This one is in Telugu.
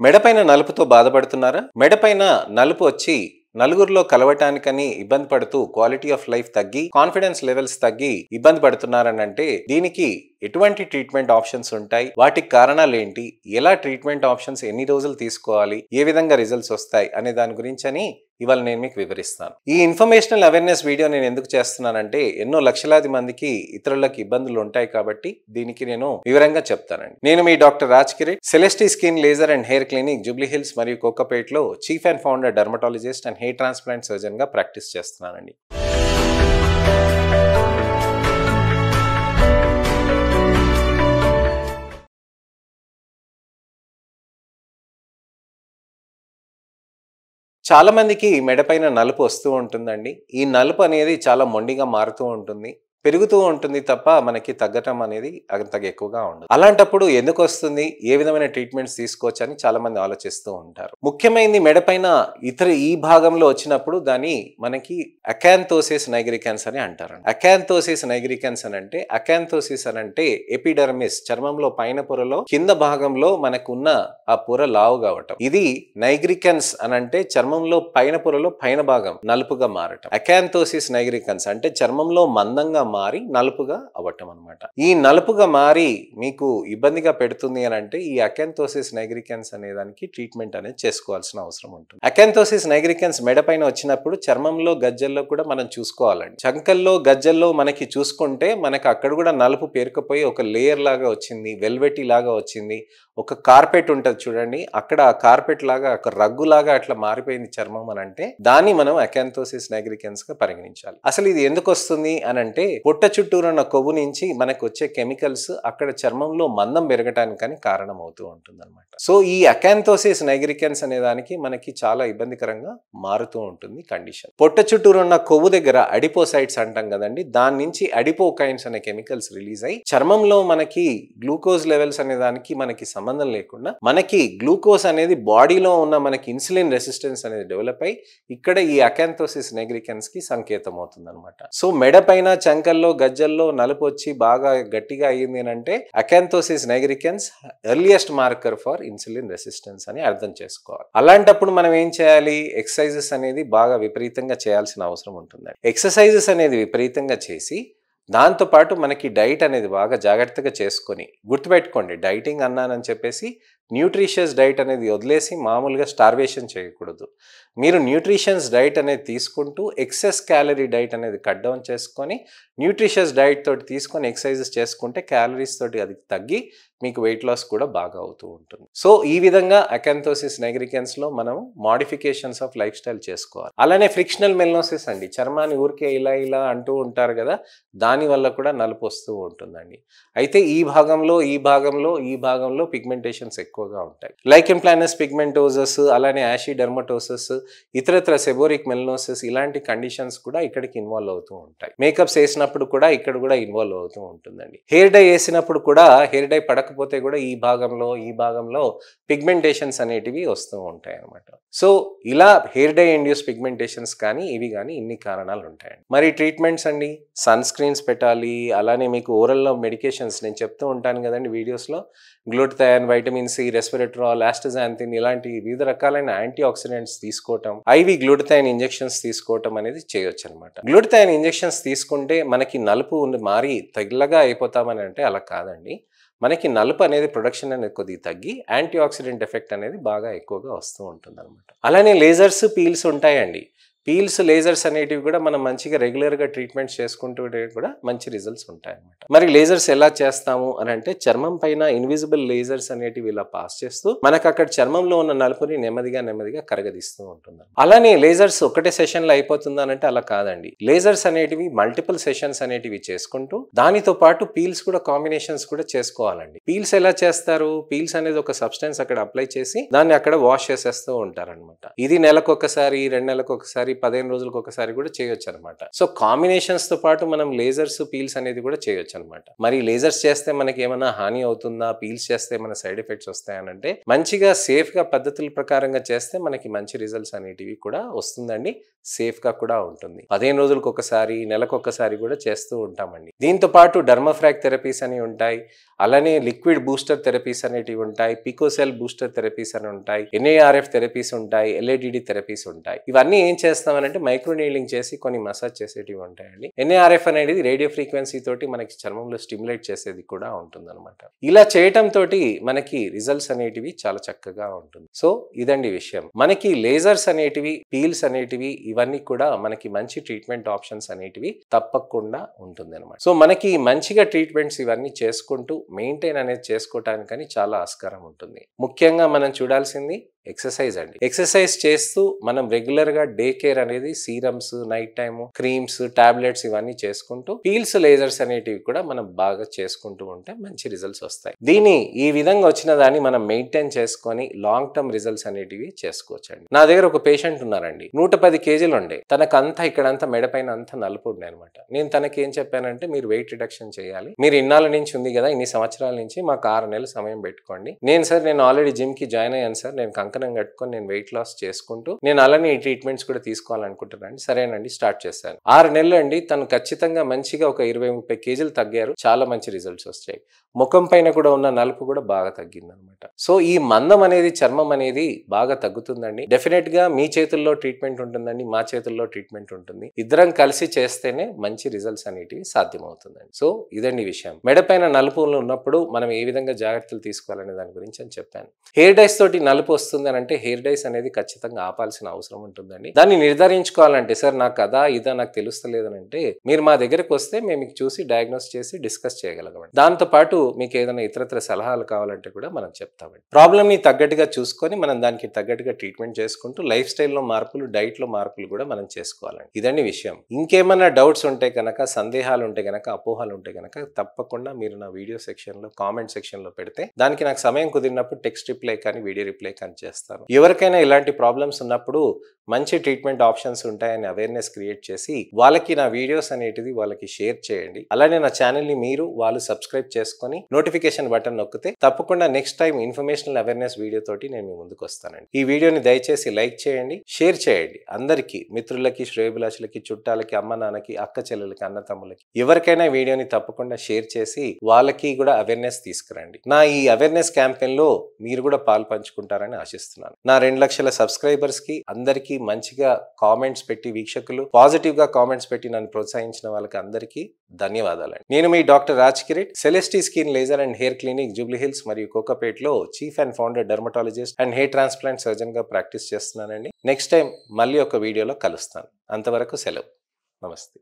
మెడపైన నలుపుతో బాధపడుతున్నారా? మెడపైన నలుపు వచ్చి నలుగురిలో కలవటానికని ఇబ్బంది పడుతూ క్వాలిటీ ఆఫ్ లైఫ్ తగ్గి కాన్ఫిడెన్స్ లెవెల్స్ తగ్గి ఇబ్బంది పడుతున్నారని అంటే దీనికి ఎటువంటి ట్రీట్మెంట్ ఆప్షన్స్ ఉంటాయి, వాటికి కారణాలు ఏంటి, ఎలా ట్రీట్మెంట్ ఆప్షన్స్ ఎన్ని రోజులు తీసుకోవాలి, ఏ విధంగా రిజల్ట్స్ వస్తాయి అనే దాని గురించి అని ఇవాళ నేను మీకు వివరిస్తాను. ఈ ఇన్ఫర్మేషనల్ అవేర్నెస్ వీడియో నేను ఎందుకు చేస్తున్నానంటే ఎన్నో లక్షలాది మందికి ఇతరులకు ఇబ్బందులు ఉంటాయి కాబట్టి దీనికి నేను వివరంగా చెప్తానండి. నేను మీ doctor Raj Kireet, Celestee skin laser and hair clinic Jubilee Hills మరియు కోకాపేట్లో chief and founder dermatologist and hair transplant surgeon గా ప్రాక్టీస్ చేస్తున్నానండి. చాలా మందికి మెడపైన నలుపు వస్తూ ఉంటుందండి. ఈ నలుపు అనేది చాలా మొండిగా మారుతూ ఉంటుంది, పెరుగుతూ ఉంటుంది తప్ప మనకి తగ్గటం అనేది అంతగా ఎక్కువగా ఉండదు. అలాంటప్పుడు ఎందుకు వస్తుంది, ఏ విధమైన ట్రీట్మెంట్స్ తీసుకోవచ్చు అని చాలా మంది ఆలోచిస్తూ ఉంటారు. ముఖ్యమైనది మెడపైన ఈ భాగంలో వచ్చినప్పుడు దాన్ని మనకి అకాంతోసిస్ నైగ్రికన్స్ అని అంటారు. అకాంతోసిస్ నైగ్రికన్స్ అంటే అకాంతోసిస్ అని అంటే ఎపిడర్మిస్, చర్మంలో పైన పొరలో కింద భాగంలో మనకున్న ఆ పొర లావు కావటం. ఇది నైగ్రికన్స్ అని అంటే చర్మంలో పైన పొరలో పైన భాగం నలుపుగా మారటం. అకాంతోసిస్ నైగ్రికన్స్ అంటే చర్మంలో మందంగా మారి నలుపుగా అవ్వటం అన్నమాట. ఈ నలుపుగా మారి మీకు ఇబ్బందిగా పెడుతుంది అని అంటే ఈ అకాంతోసిస్ నైగ్రికన్స్ అనే దానికి ట్రీట్మెంట్ అనేది చేసుకోవాల్సిన అవసరం ఉంటుంది. అకాంతోసిస్ నైగ్రికన్స్ మెడపైన వచ్చినప్పుడు చర్మంలో గజ్జల్లో కూడా మనం చూసుకోవాలండి. చంకల్లో గజ్జల్లో మనకి చూసుకుంటే మనకు అక్కడ కూడా నలుపు పేరుకుపోయి ఒక లేయర్ లాగా వచ్చింది, వెల్వెటీ లాగా వచ్చింది, ఒక కార్పెట్ ఉంటుంది చూడండి, అక్కడ ఆ కార్పెట్ లాగా ఒక రగ్గు లాగా అట్లా మారిపోయింది చర్మం అని అంటే దాన్ని మనం అకాంతోసిస్ నైగ్రికన్స్ గా పరిగణించాలి. అసలు ఇది ఎందుకు వస్తుంది అని అంటే పొట్ట చుట్టూరున్న కొవ్వు నుంచి మనకు వచ్చే కెమికల్స్ అక్కడ చర్మంలో మందం పెరగటానికి కారణం అవుతూ ఉంటుంది అనమాట. సో ఈ అకాంతోసిస్ నైగ్రికన్స్ అనే దానికి మనకి చాలా ఇబ్బందికరంగా మారుతూ ఉంటుంది కండిషన్. పొట్ట చుట్టూరున్న కొవ్వు దగ్గర అడిపోసైట్స్ అంటాం కదండి, దాని నుంచి అడిపోకైన్స్ అనే కెమికల్స్ రిలీజ్ అయ్యి చర్మంలో మనకి గ్లూకోజ్ లెవెల్స్ అనే దానికి మనకి సంబంధం లేకుండా మనకి గ్లూకోజ్ అనేది బాడీలో ఉన్న మనకి ఇన్సులిన్ రెసిస్టెన్స్ అనేది డెవలప్ అయ్యి ఇక్కడ ఈ అకాంతోసిస్ నైగ్రికన్స్ కి సంకేతం అవుతుంది అనమాట. సో మెడ పైన చంకల్లో గజ్జల్లో నలుపు వచ్చి బాగా గట్టిగా అయ్యింది అని అంటే acanthosis nigricans earliest marker for insulin resistance అని అర్థం చేసుకోవాలి. అలాంటప్పుడు మనం ఏం చేయాలి, ఎక్సర్సైజెస్ అనేది బాగా విపరీతంగా చేయాల్సిన అవసరం ఉంటుంది. ఎక్సర్సైజెస్ అనేది విపరీతంగా చేసి దాంతోపాటు మనకి డైట్ అనేది బాగా జాగ్రత్తగా చేసుకొని, గుర్తుపెట్టుకోండి డైటింగ్ అన్నానని చెప్పేసి న్యూట్రిషియస్ డైట్ అనేది వదిలేసి మామూలుగా స్టార్వేషన్ చేయకూడదు. మీరు న్యూట్రిషన్స్ డైట్ అనేది తీసుకుంటూ ఎక్సెస్ క్యాలరీ డైట్ అనేది కట్ డౌన్ చేసుకొని న్యూట్రిషియస్ డైట్ తోటి తీసుకొని ఎక్సర్సైజెస్ చేసుకుంటే క్యాలరీస్ తోటి అది తగ్గి మీకు వెయిట్ లాస్ కూడా బాగా అవుతూ ఉంటుంది. సో ఈ విధంగా అకాంతోసిస్ నైగ్రికన్స్ లో మనం మాడిఫికేషన్స్ ఆఫ్ లైఫ్ స్టైల్ చేసుకోవాలి. అలానే ఫ్రిక్షనల్ మెలనోసిస్ అండి, చర్మాన్ని ఊరికే ఇలా ఇలా అంటూ ఉంటారు కదా, దాని వల్ల కూడా నలుపు వస్తూ ఉంటుందండి. అయితే ఈ భాగంలో పిగ్మెంటేషన్స్ ఎక్కువగా ఉంటాయి. లైకెన్ ప్లానస్ పిగ్మెంటోసస్, అలానే యాషీ డెర్మటోసిస్, ఇతరత్ర సెబోరిక్ మెలనోసిస్, ఇలాంటి కండిషన్స్ కూడా ఇక్కడికి ఇన్వాల్వ్ అవుతూ ఉంటాయి. మేకప్స్ వేసినప్పుడు కూడా ఇక్కడ కూడా ఇన్వాల్వ్ అవుతూ ఉంటుందండి. హెయిర్ డై వేసినప్పుడు కూడా హెయిర్ డై పడకపోతే కూడా ఈ భాగంలో పిగ్మెంటేషన్స్ అనేటివి వస్తూ ఉంటాయి అన్నమాట. సో ఇలా హెయిర్ డై ఇండ్యూస్ పిగ్మెంటేషన్స్ కానీ ఇవి కానీ ఇన్ని కారణాలు ఉంటాయండి. మరి ట్రీట్మెంట్స్ అండి, సన్ స్క్రీన్స్ పెట్టాలి, అలానే మీకు ఓరల్లో మెడికేషన్స్ నేను చెప్తూ ఉంటాను కదండి వీడియోస్లో, గ్లూటథయాన్, వైటమిన్ సి, రెస్వెరాట్రాల్, ఆస్టజాంథిన్ ఇలాంటి వివిధ రకాలైన యాంటీ ఆక్సిడెంట్స్ తీసుకోవటం, ఐవి గ్లూటథయాన్ ఇంజెక్షన్స్ తీసుకోవటం అనేది చేయొచ్చు అనమాట. గ్లూటథయాన్ ఇంజెక్షన్స్ తీసుకుంటే మనకి నలుపు మారి తెల్లగా అయిపోతామని అంటే అలా కాదండి. మనకి నలుపు అనేది ప్రొడక్షన్ అనేది కొద్దిగా తగ్గి యాంటీ ఆక్సిడెంట్ ఎఫెక్ట్ అనేది బాగా ఎక్కువగా వస్తూ ఉంటుంది అనమాట. అలానే లేజర్స్, పీల్స్ ఉంటాయండి. పీల్స్, లేజర్స్ అనేటివి కూడా మనం మంచిగా రెగ్యులర్గా ట్రీట్మెంట్స్ చేసుకుంటూ కూడా మంచి రిజల్ట్స్ ఉంటాయి అన్నమాట. మరి లేజర్స్ ఎలా చేస్తాము అని అంటే చర్మం పైన ఇన్విజిబుల్ లేజర్స్ అనేటివి ఇలా పాస్ చేస్తూ మనకు అక్కడ చర్మంలో ఉన్న నలుపుని నెమ్మదిగా కరగదీస్తూ ఉంటుంది. అలానే లేజర్స్ ఒకటే సెషన్లో అయిపోతుందా అంటే అలా కాదండి. లేజర్స్ అనేటివి మల్టిపుల్ సెషన్స్ అనేటివి చేసుకుంటూ దానితో పాటు పీల్స్ కూడా కాంబినేషన్స్ కూడా చేసుకోవాలండి. పీల్స్ ఎలా చేస్తారు, పీల్స్ అనేది ఒక సబ్స్టెన్స్ అక్కడ అప్లై చేసి దాన్ని అక్కడ వాష్ చేసేస్తూ ఉంటారనమాట. ఇది నెలకొకసారి, 2 నెలలకు ఒకసారి ఒకసారి 15 రోజులకు ఒకసారి కూడా చేయొచ్చు అనమాట. సో కాంబినేషన్స్ తో పాటు మనం లేజర్స్ పీల్స్ అనేది కూడా చేయొచ్చు అనమాట. మరి లేజర్స్ చేస్తే మనకి ఏమైనా హాని అవుతుందా, పీల్స్ చేస్తే ఏమైనా సైడ్ ఎఫెక్ట్స్ వస్తాయనంటే మంచిగా సేఫ్ గా పద్ధతుల ప్రకారంగా చేస్తే మనకి మంచి రిజల్ట్స్ అనేటివి కూడా వస్తుందండి. సేఫ్ గా కూడా ఉంటుంది. 15 రోజులకు ఒకసారి, నెలకు ఒకసారి కూడా చేస్తూ ఉంటామండి. దీంతో పాటు డర్మాఫ్రాక్ థెరపీస్ అని ఉంటాయి, అలానే లిక్విడ్ బూస్టర్ థెరపీస్ అనేటివి ఉంటాయి, పికోసెల్ బూస్టర్ థెరపీస్ అని ఉంటాయి, NARF థెరపీస్ ఉంటాయి, LADD థెరపీస్ ఉంటాయి. ఇవన్నీ ఏం చేస్తామనంటే మైక్రో నీలింగ్ చేసి కొన్ని మసాజ్ చేసేటివి ఉంటాయండి. NARF అనేది రేడియో ఫ్రీక్వెన్సీ తోటి మనకి చర్మంలో స్టిమ్యులేట్ చేసేది కూడా ఉంటుందన్నమాట. ఇలా చేయటం తోటి మనకి రిజల్ట్స్ అనేటివి చాలా చక్కగా ఉంటుంది. సో ఇదండి విషయం. మనకి లేజర్స్ అనేటివి, పీల్స్ అనేటివి ఇవన్నీ కూడా మనకి మంచి ట్రీట్మెంట్ ఆప్షన్స్ అనేటివి తప్పకుండా ఉంటుంది అనమాట. సో మనకి మంచిగా ట్రీట్మెంట్స్ ఇవన్నీ చేసుకుంటూ మెయింటైన్ అనేది చేసుకోవటానికని చాలా ఆస్కారం ఉంటుంది. ముఖ్యంగా మనం చూడాల్సింది ఎక్సర్సైజ్ అండి. ఎక్సర్సైజ్ చేస్తూ మనం రెగ్యులర్ గా డే కేర్ అనేది serums, night time creams, tablets ఇవన్నీ చేసుకుంటూ పీల్స్, లేజర్స్ అనేటివి కూడా మనం బాగా చేసుకుంటూ ఉంటే మంచి రిజల్ట్స్ వస్తాయి. దీని ఈ విధంగా వచ్చిన దాన్ని మనం మెయింటైన్ చేసుకొని లాంగ్ టర్మ్ రిజల్ట్స్ అనేటివి చేసుకోవచ్చండి. నా దగ్గర ఒక పేషెంట్ ఉన్నారండి, 110 కేజీలు ఉండే, తనకంతా ఇక్కడంతా మెడపైన అంతా నలుపు ఉండే అనమాట. నేను తనకి ఏం చెప్పానంటే మీరు వెయిట్ రిడక్షన్ చేయాలి, మీరు ఇన్నాళ్ళ నుంచి ఉంది కదా, ఇన్ని సంవత్సరాల నుంచి మాకు 6 నెలలు సమయం పెట్టుకోండి. నేను ఆల్రెడీ జిమ్ కి జాయిన్ అయ్యాను సార్, నేను కంకణం కట్టుకొని నేను వెయిట్ లాస్ చేసుకుంటూ నేను అలానే ఈ ట్రీట్మెంట్స్ కూడా తీసుకోవాలనుకుంటున్నాను. సరేనండి, స్టార్ట్ చేశాను. 6 నెలలు అండి, తను ఖచ్చితంగా మంచిగా ఒక 20-30 కేజీలు తగ్గారు. చాలా మంచి రిజల్ట్స్ వచ్చాయి. ముఖం పైన కూడా ఉన్న నలుపు కూడా బాగా తగ్గింది అనమాట. సో ఈ మందం అనేది, చర్మం అనేది బాగా తగ్గుతుందండి. డెఫినెట్ గా మీ చేతుల్లో ట్రీట్మెంట్ ఉంటుందండి, మా చేతుల్లో ట్రీట్మెంట్ ఉంటుంది. ఇద్దరం కలిసి చేస్తేనే మంచి రిజల్ట్స్ అనేటివి సాధ్యమవుతుందండి. సో ఇదండి విషయం. మెడపైన నలుపులు ఉన్నప్పుడు మనం ఏ విధంగా జాగ్రత్తలు తీసుకోవాలనే దాని గురించి అని చెప్పాను. హెయిర్ డైస్ తోటి నలుపు వస్తుంది అని అంటే హెయిర్ డైస్ అనేది ఖచ్చితంగా ఆపాల్సిన అవసరం ఉంటుందండి. దాన్ని నిర్ధారించుకోవాలంటే సార్ నాకు అదా ఇదా నాకు తెలుస్తలేదని అంటే మీరు మా దగ్గరకు వస్తే మేము మీకు చూసి డయాగ్నోస్ చేసి డిస్కస్ చేయగలగమండి. దాంతో పాటు మీకు ఏదైనా ఇతరత్ర సలహాలు కావాలంటే కూడా మనం చెప్తామండి. ప్రాబ్లమ్ ని తగ్గట్టుగా చూసుకొని మనం దానికి తగ్గట్టుగా ట్రీట్మెంట్ చేసుకుంటూ లైఫ్ స్టైల్లో మార్పులు, డైట్ లో మార్పులు కూడా మనం చేసుకోవాలండి. ఇదండి విషయం. ఇంకేమైనా డౌట్స్ ఉంటే కనుక, సందేహాలు ఉంటే కనుక, అపోహలు ఉంటే కనుక తప్పకుండా మీరు నా వీడియో సెక్షన్ లో, కామెంట్ సెక్షన్ లో పెడితే దానికి నాకు సమయం కుదిరినప్పుడు టెక్స్ట్ రిప్లై కానీ, వీడియో రిప్లై కానీ చేస్తాను. ఎవరికైనా ఇలాంటి ప్రాబ్లమ్స్ ఉన్నప్పుడు మంచి ట్రీట్మెంట్ ఆప్షన్స్ ఉంటాయని అవేర్నెస్ క్రియేట్ చేసి వాళ్ళకి నా వీడియోస్ అనేటిది వాళ్ళకి షేర్ చేయండి. అలానే నా ఛానల్ ని మీరు వాళ్ళు సబ్స్క్రైబ్ చేసుకొని నోటిఫికేషన్ బటన్ నొక్కితే తప్పకుండా next time informational awareness video తోటి నేను మీ ముందుకు వస్తానండి. ఈ వీడియోని దయచేసి లైక్ చేయండి, షేర్ చేయండి. అందరికీ, మిత్రులకి, శ్రేయోభిలాషులకి, చుట్టాలకి, అమ్మ నాన్నకి, అక్క చెల్లెలకి, అన్న తమ్ములకి ఎవరికైనా వీడియోని తప్పకుండా షేర్ చేసి వాళ్ళకి కూడా అవేర్నెస్ తీసుకురండి. నా ఈ అవేర్నెస్ క్యాంపెయిన్ లో మీరు కూడా పాలు పంచుకుంటారని ఆశిస్తున్నాను. నా 2 లక్షల సబ్స్క్రైబర్స్ కి అందరికీ మంచిగా కామెంట్స్ పెట్టి, వీక్షకులు పాజిటివ్ గా కామెంట్స్ పెట్టి నన్ను ప్రోత్సహించిన వాళ్ళకి అందరికీ ధన్యవాదాలండి. నేను మీ doctor Raj Kireet, Celestee skin laser and hair clinic, Jubilee Hills మరియు కోకాపేట్లో chief and founder dermatologist and hair transplant surgeon గా ప్రాక్టీస్ చేస్తున్నానండి. నెక్స్ట్ టైం మళ్ళీ ఒక వీడియోలో కలుస్తాను. అంతవరకు సెలవు. నమస్తే.